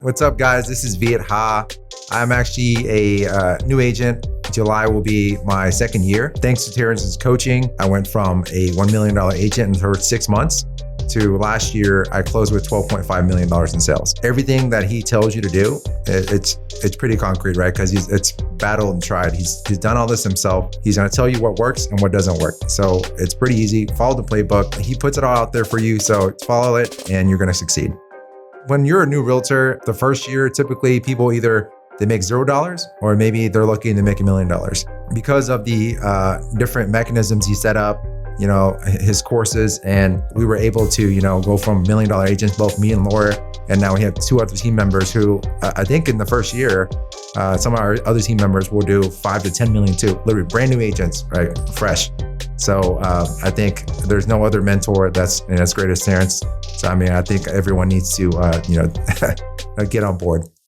What's up, guys? This is Viet. I'm actually a new agent. July will be my second year. Thanks to Terrence's coaching, I went from a $1 million agent in the first 6 months to last year, I closed with $12.5 million in sales. Everything that he tells you to do, it's pretty concrete, right? Because it's battled and tried. He's done all this himself. He's gonna tell you what works and what doesn't work. So it's pretty easy. Follow the playbook. He puts it all out there for you. So follow it and you're gonna succeed. When you're a new realtor, the first year, typically people either they make $0 or maybe they're looking to make $1 million. Because of the different mechanisms he set up, his courses, and we were able to, go from $1 million agents, both me and Laura, and now we have 2 other team members who I think in the first year, some of our other team members will do 5 to 10 million too, literally brand new agents, right, fresh. So I think there's no other mentor that's as great as Terrence. So I think everyone needs to, get on board.